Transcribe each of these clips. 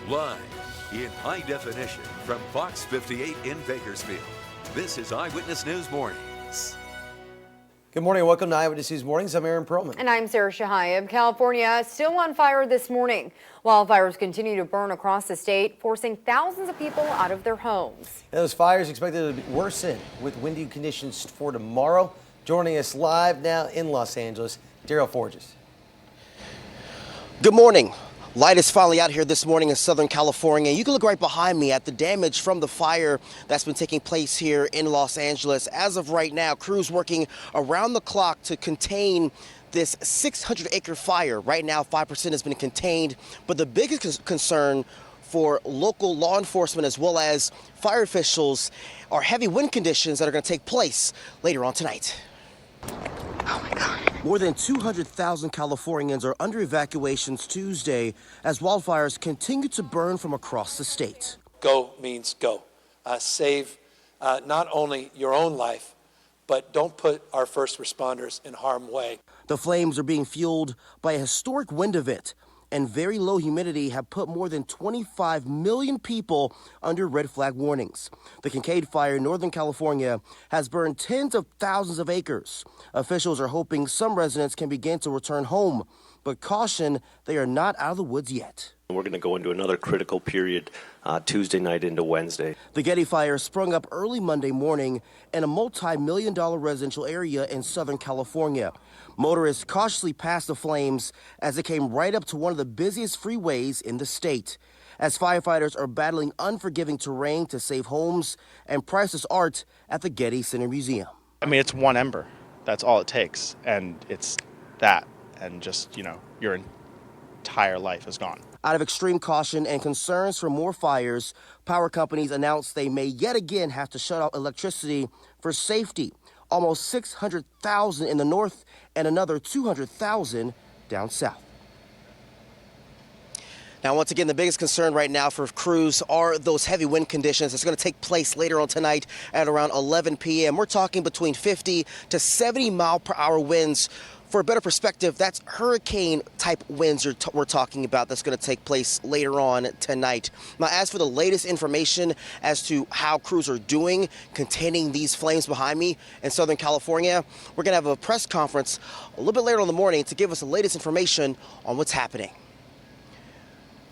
Live in high definition from Fox 58 in Bakersfield, this is Eyewitness News Mornings. Good morning. Welcome to Eyewitness News Mornings. I'm Aaron Perlman. And I'm Sarah Shahayeb. California still on fire this morning. Wildfires continue to burn across the state, forcing thousands of people out of their homes. And those fires expected to worsen with windy conditions for tomorrow. Joining us live now in Los Angeles, Daryl Forges. Good morning. Light is finally out here this morning in Southern California. You can look right behind me at the damage from the fire that's been taking place here in Los Angeles. As of right now, crews working around the clock to contain this 600-acre fire. Right now, 5% has been contained, but the biggest concern for local law enforcement as well as fire officials are heavy wind conditions that are going to take place later on tonight. Oh my God. More than 200,000 Californians are under evacuations Tuesday as wildfires continue to burn from across the state. Go means go. Save not only your own life, but don't put our first responders in harm's way. The flames are being fueled by a historic wind event, and very low humidity have put more than 25 million people under red flag warnings. The Kincaid fire in Northern California has burned tens of thousands of acres. Officials are hoping some residents can begin to return home, but caution they are not out of the woods yet. We're going to go into another critical period Tuesday night into Wednesday. The Getty fire sprung up early Monday morning in a multi-million-dollar residential area in Southern California. Motorists cautiously passed the flames as it came right up to one of the busiest freeways in the state. As firefighters are battling unforgiving terrain to save homes and priceless art at the Getty Center Museum. I mean, it's one ember. That's all it takes. And it's that. And just, your entire life is gone. Out of extreme caution and concerns for more fires, power companies announced they may yet again have to shut off electricity for safety. Almost 600,000 in the north and another 200,000 down south. Now, once again, the biggest concern right now for crews are those heavy wind conditions. It's going to take place later on tonight at around 11 p.m. We're talking between 50 to 70 mile per hour winds. For a better perspective, that's hurricane-type winds we're talking about that's going to take place later on tonight. Now, as for the latest information as to how crews are doing containing these flames behind me in Southern California, we're going to have a press conference a little bit later in the morning to give us the latest information on what's happening.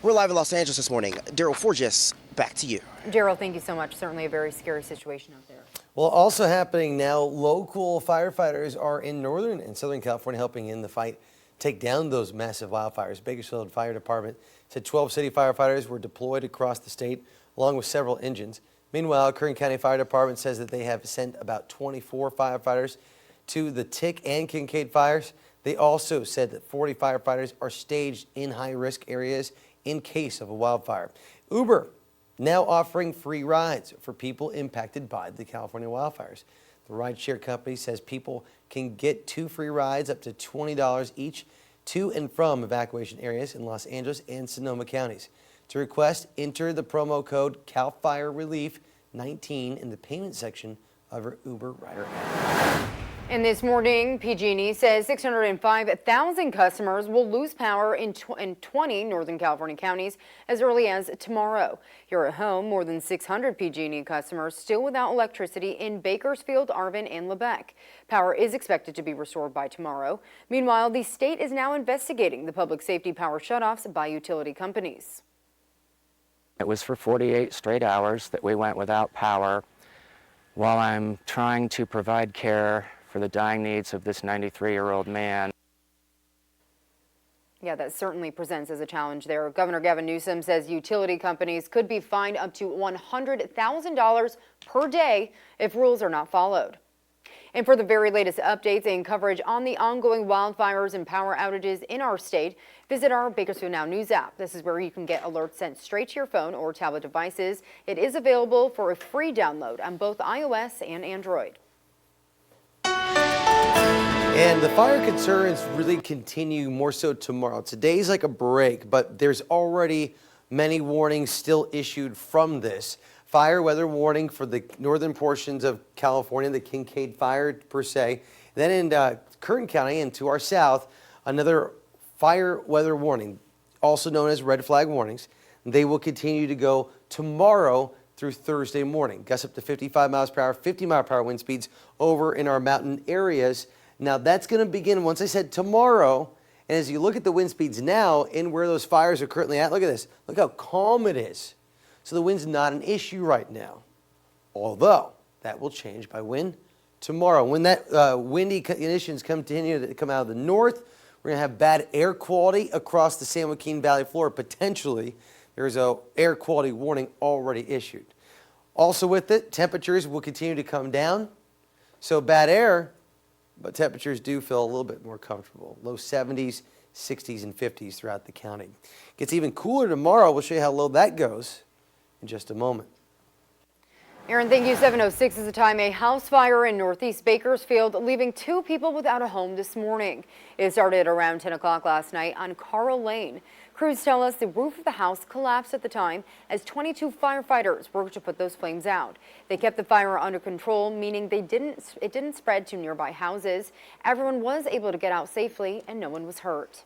We're live in Los Angeles this morning. Daryl Forges, back to you. Daryl, thank you so much. Certainly a very scary situation out there. Well, also happening now, local firefighters are in Northern and Southern California helping in the fight take down those massive wildfires. Bakersfield Fire Department said 12 city firefighters were deployed across the state, along with several engines. Meanwhile, Kern County Fire Department says that they have sent about 24 firefighters to the Tick and Kincaid fires. They also said that 40 firefighters are staged in high-risk areas in case of a wildfire. Uber now offering free rides for people impacted by the California wildfires. The rideshare company says people can get 2 free rides up to $20 each to and from evacuation areas in Los Angeles and Sonoma counties. To request, enter the promo code CALFIRERELIEF19 in the payment section of your Uber rider app. And this morning, PG&E says 605,000 customers will lose power in 20 Northern California counties as early as tomorrow. Here at home, more than 600 PG&E customers still without electricity in Bakersfield, Arvin, and Lebec. Power is expected to be restored by tomorrow. Meanwhile, the state is now investigating the public safety power shutoffs by utility companies. It was for 48 straight hours that we went without power while I'm trying to provide care for the dying needs of this 93-year-old man. Yeah, that certainly presents as a challenge there. Governor Gavin Newsom says utility companies could be fined up to $100,000 per day if rules are not followed. And for the very latest updates and coverage on the ongoing wildfires and power outages in our state, visit our Bakersfield Now News app. This is where you can get alerts sent straight to your phone or tablet devices. It is available for a free download on both iOS and Android. And the fire concerns really continue more so tomorrow. Today's like a break, but there's already many warnings still issued from this. Fire weather warning for the northern portions of California, the Kincaid fire per se. Then in Kern County and to our south, another fire weather warning, also known as red flag warnings. They will continue to go tomorrow through Thursday morning. Gusts up to 55 miles per hour, 50 mile per hour wind speeds over in our mountain areas. Now that's going to begin, once I said tomorrow, and as you look at the wind speeds now and where those fires are currently at, look at this. Look how calm it is. So the wind's not an issue right now. Although that will change by wind tomorrow. When that windy conditions continue to come out of the north, we're going to have bad air quality across the San Joaquin Valley floor. Potentially, there's a air quality warning already issued. Also with it, temperatures will continue to come down. So bad air, but temperatures do feel a little bit more comfortable. Low 70s, 60s, and 50s throughout the county. Gets even cooler tomorrow. We'll show you how low that goes in just a moment. Aaron, thank you. 7:06 is the time. A house fire in northeast Bakersfield, leaving 2 people without a home this morning. It started around 10 o'clock last night on Carl Lane. Crews tell us the roof of the house collapsed at the time as 22 firefighters worked to put those flames out. They kept the fire under control, meaning it didn't spread to nearby houses. Everyone was able to get out safely and no one was hurt.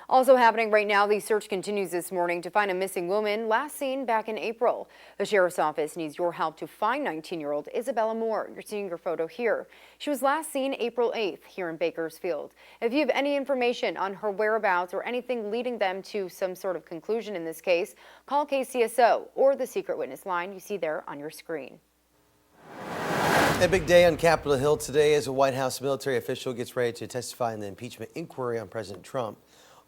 Also happening right now, the search continues this morning to find a missing woman last seen back in April. The sheriff's office needs your help to find 19-year-old Isabella Moore. You're seeing her photo here. She was last seen April 8th here in Bakersfield. If you have any information on her whereabouts or anything leading them to some sort of conclusion in this case, call KCSO or the secret witness line you see there on your screen. A big day on Capitol Hill today as a White House military official gets ready to testify in the impeachment inquiry on President Trump.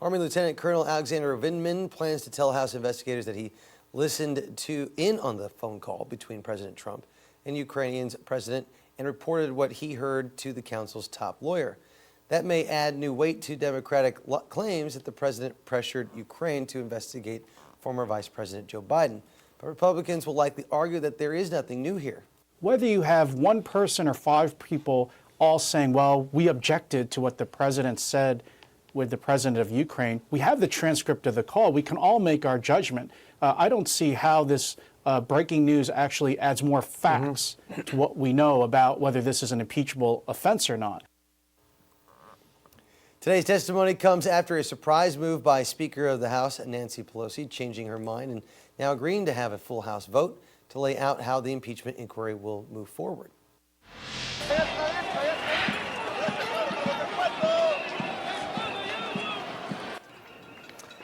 Army Lieutenant Colonel Alexander Vindman plans to tell House investigators that he listened in on the phone call between President Trump and Ukrainian's president and reported what he heard to the council's top lawyer. That may add new weight to Democratic claims that the president pressured Ukraine to investigate former Vice President Joe Biden. But Republicans will likely argue that there is nothing new here. Whether you have one person or 5 people all saying, well, we objected to what the president said with the president of Ukraine, we have the transcript of the call. We can all make our judgment. I don't see how this breaking news actually adds more facts to what we know about whether this is an impeachable offense or not. Today's testimony comes after a surprise move by Speaker of the House, Nancy Pelosi, changing her mind and now agreeing to have a full House vote to lay out how the impeachment inquiry will move forward.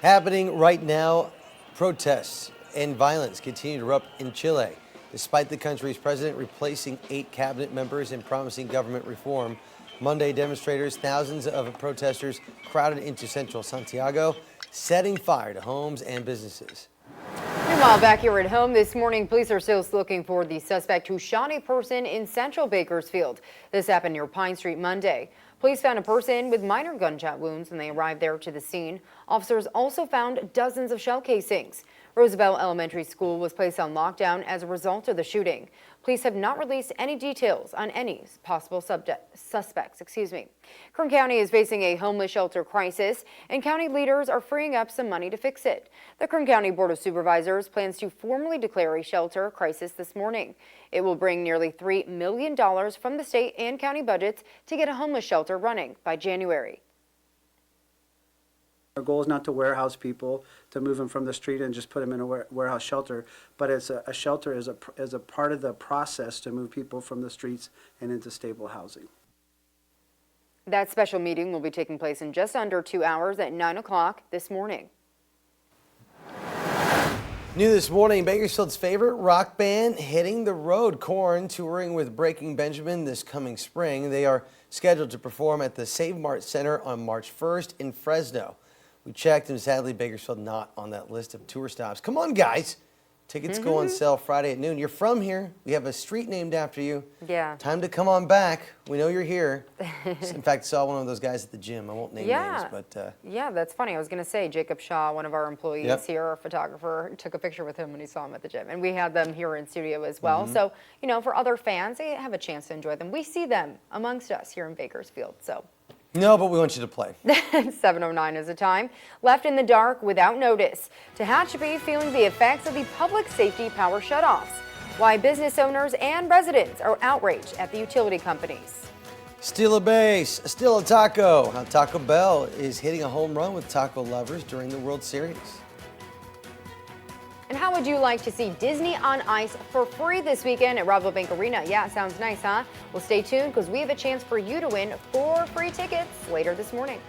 Happening right now, protests and violence continue to erupt in Chile. Despite the country's president replacing 8 cabinet members and promising government reform, Monday demonstrators, thousands of protesters crowded into central Santiago, setting fire to homes and businesses. Meanwhile, back here at home this morning, police are still looking for the suspect who shot a person in central Bakersfield. This happened near Pine Street Monday. Police found a person with minor gunshot wounds when they arrived there to the scene. Officers also found dozens of shell casings. Roosevelt Elementary School was placed on lockdown as a result of the shooting. Police have not released any details on any possible suspects. Kern County is facing a homeless shelter crisis, and county leaders are freeing up some money to fix it. The Kern County Board of Supervisors plans to formally declare a shelter crisis this morning. It will bring nearly $3 million from the state and county budgets to get a homeless shelter running by January. Our goal is not to warehouse people, to move them from the street and just put them in a warehouse shelter, but it's a shelter is a part of the process to move people from the streets and into stable housing. That special meeting will be taking place in just under 2 hours at 9 o'clock this morning. New this morning, Bakersfield's favorite rock band hitting the road. Korn touring with Breaking Benjamin this coming spring. They are scheduled to perform at the Save Mart Center on March 1st in Fresno. We checked, and sadly, Bakersfield not on that list of tour stops. Come on, guys. Tickets go on sale Friday at noon. You're from here. We have a street named after you. Yeah. Time to come on back. We know you're here. In fact, saw one of those guys at the gym. I won't name names, but... Yeah, that's funny. I was going to say Jacob Shaw, one of our employees here, our photographer, took a picture with him when he saw him at the gym. And we had them here in studio as well. So, you know, for other fans, they have a chance to enjoy them. We see them amongst us here in Bakersfield, so... No, but we want you to play. 7:09 is the time. Left in the dark without notice. Tehachapi feeling the effects of the public safety power shutoffs. Why business owners and residents are outraged at the utility companies. Steal a base, steal a taco. How Taco Bell is hitting a home run with taco lovers during the World Series. And how would you like to see Disney on Ice for free this weekend at Rabobank Arena? Yeah, sounds nice, huh? Well, stay tuned because we have a chance for you to win 4 free tickets later this morning.